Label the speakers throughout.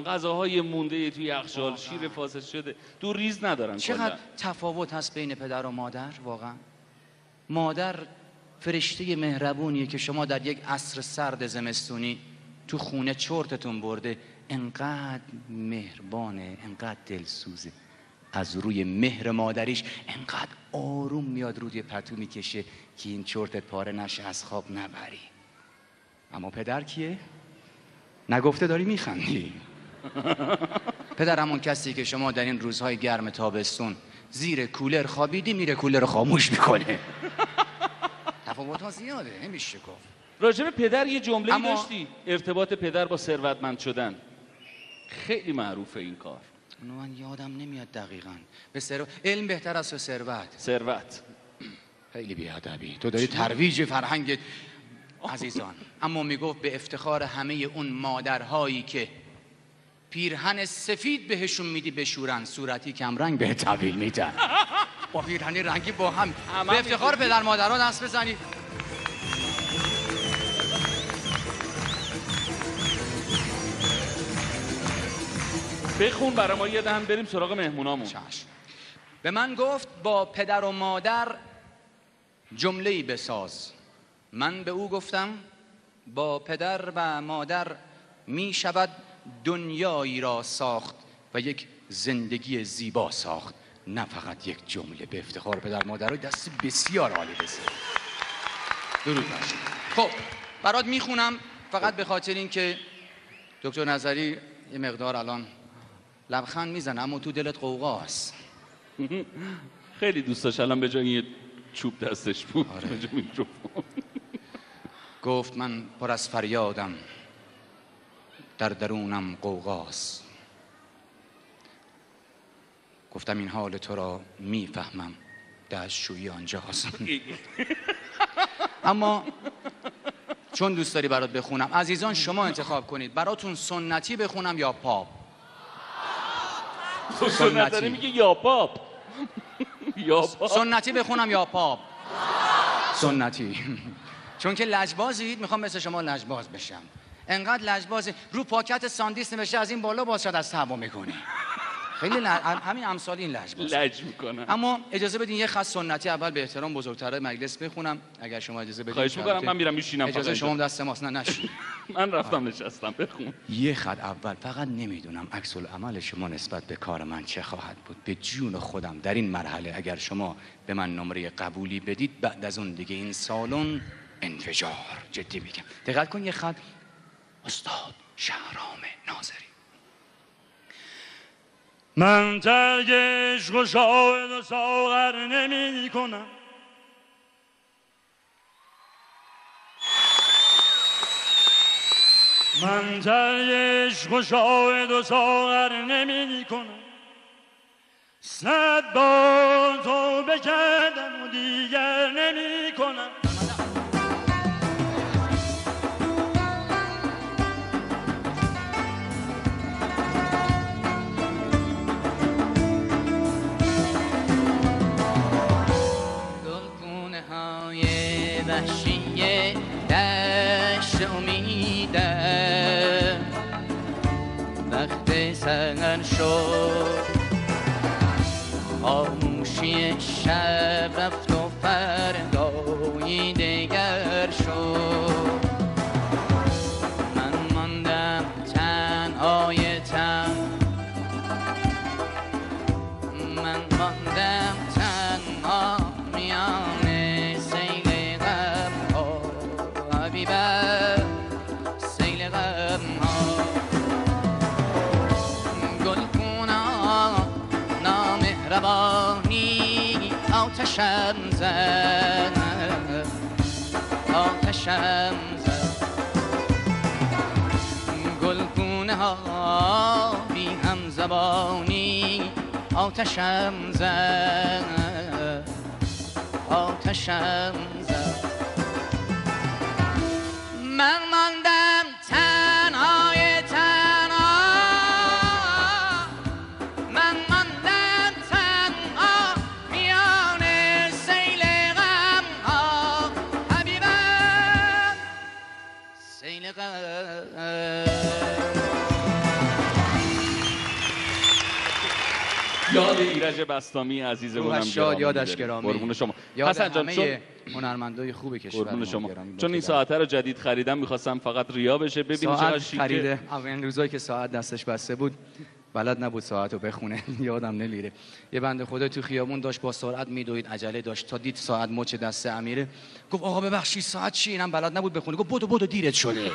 Speaker 1: غذاهای مونده توی یخچال، شیر فاسد شده، دور ریز ندارن.
Speaker 2: چقدر تفاوت هست بین پدر و مادر واقعا. مادر فرشته مهربونیه که شما در یک عصر سرد زمستونی تو خونه چرتتون برده، انقدر مهربانه، انقدر دلسوزه، از روی مهر مادریش انقدر آروم میاد روی پتو میکشه که این چرتت پاره نشه، از خواب نبری. اما پدر کیه؟ نگفته داری میخندی. پدر همون کسی که شما در این روزهای گرم تابستون زیر کولر خوابیدی میره کولر رو خاموش میکنه. تفاوت ها زیاده، نمیشه گفت.
Speaker 1: راجع به پدر یه جمله داشتی، ارتباط پدر با ثروتمند شدن. خیلی معروفه این کار.
Speaker 2: اونو من یادم نمیاد دقیقاً. به علم بهتر از
Speaker 1: ثروت.
Speaker 2: خیلی بیادبی. تو داری ترویج فرهنگ عزیزان. اما میگفت به افتخار همه اون مادرهایی که پیرهن سفید بهشون میدی بشورن، صورتی کمرنگ به تحویل میدن. با پیرهن رنگی با هم. به افتخار پدر مادرها دست بزنید.
Speaker 1: بخون برای ما یه دهن بریم سراغ مهمونامون.
Speaker 2: چشم. به من گفت با پدر و مادر جمله‌ای بساز. من به او گفتم با پدر و مادر می شود دنیایی را ساخت و یک زندگی زیبا ساخت، نه فقط یک جمله. به افتخار پدر مادر دست بسیار عالی بزن. درود باشید. خب برات میخونم فقط به خاطر این که دکتر نظری یه مقدار الان لبخند میزنه اما تو دلت قوقاست.
Speaker 1: خیلی دوست داشت الان به جای یه چوب دستش بود.
Speaker 2: آره.
Speaker 1: به جای میکروفون.
Speaker 2: گفت من پر از فریادم، در درونم قوقاست. گفتم این حال تو را میفهمم، دستشویی آنجاست. اما چون دوست داری برات بخونم، عزیزان شما انتخاب کنید براتون سنتی بخونم یا پاپ.
Speaker 1: سنتی میگه یا پاپ.
Speaker 2: سنتی بخونم یا پاپ. سنتی. چون که لجبازید میخوام مثل شما لجباز بشم. انقدر لجبازی رو پاکت ساندیس نوشته از این بالا باز شد از هوا میکنی. خیلی همین امثال این
Speaker 1: لج میکنن.
Speaker 2: اما اجازه بدین یه خط سنتی اول به احترام بزرگترهای مجلس بخونم اگر شما اجازه بدین.
Speaker 1: خواهش میکنم. من میرم میشینم.
Speaker 2: اجازه شما دست ماست. نه نشین.
Speaker 1: من رفتم نشستم. بخون.
Speaker 2: یه خط اول. فقط نمیدونم عکس العمل شما نسبت به کار من چه خواهد بود. به جون خودم در این مرحله اگر شما به من نمره قبولی بدید، بعد از اون دیگه این سالن انفجار. جدی میگم. دقت کن. یه خط. استاد شهرام ناظری.
Speaker 3: من ترک عشق و شاهد و ساغر نمی کنم، من ترک عشق و شاهد و ساغر نمی کنم. 100 بار توبه کردم و دیگر نمی کنم.
Speaker 2: وحشی دشت امیده وقت سحر شد، خاموشی شب رفت و فردای دگر شد. من ماندم تنهای تن، من ماندم تنها میان سیل غم ها. گلخونا نامهربانی آتشم زد، آتشم زد. گلخونه ها بی هم زبانی آتشم زد، آتشم زد. من ماندم تنهای تنها، من ماندم تنها میان سیل غم ها. حبیبم سیل غم.
Speaker 1: یاد ایرج بسطامی عزیزمونم
Speaker 2: روحش شاد،
Speaker 1: گرامی
Speaker 2: یادش
Speaker 1: داریم.
Speaker 2: گرامی.
Speaker 1: قربون شما.
Speaker 2: یاد
Speaker 1: حسن جان چون
Speaker 2: همه هنرمندای خوب کشور
Speaker 1: قربون شما،
Speaker 2: گرامی.
Speaker 1: چون این ساعته رو جدید خریدم میخواستم فقط ریا بشه ببینید چقدر
Speaker 2: ساعت
Speaker 1: شیکه.
Speaker 2: خریده. اولین روزایی که ساعت دستش بسته بود بلد نبود ساعت رو بخونه. یادم نمیره یه بنده خدا تو خیابون داشت با سرعت میدوید، عجله داشت، تا دید ساعت مچ دست امیره گفت آقا ببخشید ساعت چی؟ اینم بلد نبود بخونه. گفت بدو دیرت شده.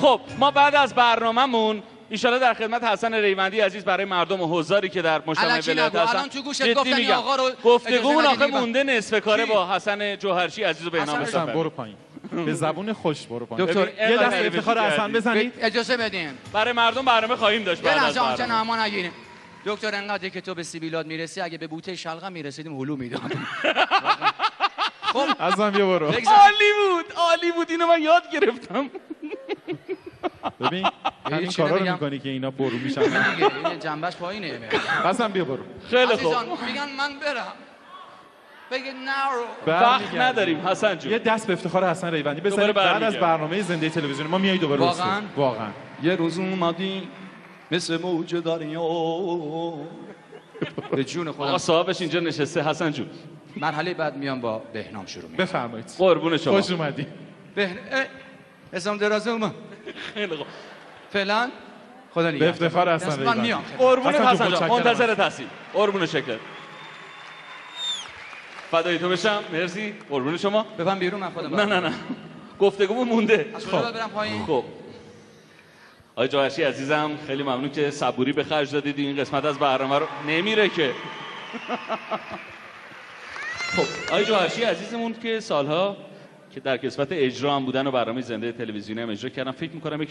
Speaker 1: خب ما بعد از برنامه‌مون ایشالا در خدمت حسن ریوندی عزیز برای مردم و حضاری که در مجتمع
Speaker 2: الکی
Speaker 1: ولایت
Speaker 2: نگو.
Speaker 1: هستن
Speaker 2: الان تو گوشت
Speaker 1: جدی
Speaker 2: گفتن این
Speaker 1: میگم.
Speaker 2: آقا رو
Speaker 1: گفتگومون
Speaker 2: اجازه
Speaker 1: آخه
Speaker 2: ندید.
Speaker 1: مونده نصف کاره
Speaker 2: کی؟
Speaker 1: با حسن جوهرچی عزیز و بهنام
Speaker 2: حسن
Speaker 1: سفر.
Speaker 4: برو پایین. به زبون خوش برو پایین.
Speaker 2: دکتر،
Speaker 1: ببین،
Speaker 4: یه
Speaker 1: اینقدر
Speaker 4: دست
Speaker 1: تعریفش
Speaker 4: افتخار حسن
Speaker 1: کردی.
Speaker 4: بزنید.
Speaker 2: اجازه بدین
Speaker 1: برای مردم برنامه خواهیم داشت
Speaker 2: یه
Speaker 1: بعد از
Speaker 2: لحظه آنچه
Speaker 1: برنامه.
Speaker 2: ناما نگیریم. دکتر انقدر که تو به سیبیلات میرسی اگه به بوته شلغم میرسیدیم هلو میدادیم. خب
Speaker 4: ازم بیا برو.
Speaker 1: عالی بود اینو من یاد گرفتم.
Speaker 4: ببین همین
Speaker 2: چی
Speaker 4: کارا رو
Speaker 2: نمیگم؟
Speaker 4: میکنی که اینا برو میشن.
Speaker 2: دیگه این جنبش پایینه.
Speaker 4: حسن بیا برو.
Speaker 1: خیلی خوب
Speaker 2: عزیزان میگن من برم بگید نرو.
Speaker 1: وقت
Speaker 4: برمیگردیم.
Speaker 1: نداریم حسن جون.
Speaker 4: یه دست به افتخار حسن ریوندی
Speaker 1: دوباره
Speaker 4: بزنید بعد از
Speaker 1: برمیگردیم.
Speaker 4: برنامه زنده تلویزیون ما میای دوباره
Speaker 2: واقعاً؟
Speaker 4: رسید. واقعا
Speaker 2: یه روز اومدی مثل موج دریا به جون
Speaker 1: آقا
Speaker 2: خودم.
Speaker 1: صاحبش اینجا نشسته حسن جون.
Speaker 2: مرحله بعد میام با بهنام شروع میکنم.
Speaker 4: بفرمایید.
Speaker 1: قربون شما.
Speaker 4: خوش اومدی.
Speaker 2: اسم درازه اومد
Speaker 1: خیلی خوب.
Speaker 2: فعلا خدا
Speaker 4: به
Speaker 2: نگهدار.
Speaker 4: افتخار حسن
Speaker 2: من
Speaker 4: ریوندی.
Speaker 2: میام.
Speaker 1: قربون
Speaker 4: حسن جون،
Speaker 1: حسن جان
Speaker 4: متشکرم.
Speaker 1: منتظرت هستیم. قربون شکلت. فدای تو بشم. مرسی. قربون شما.
Speaker 2: ببن بیرون من خودم.
Speaker 1: نه گفتگومون مونده.
Speaker 2: از کجا باید برم پایین؟
Speaker 1: خب آقای جوهرچی عزیزم خیلی ممنون که صبوری به خرج دادید این قسمت از برنامه رو نمیره که. خب آقای جوهرچی عزیزمون که سالها که در کسوت اجرا هم بودن و برنامه زنده تلویزیونی هم اجرا کردن فکر می‌کنم یک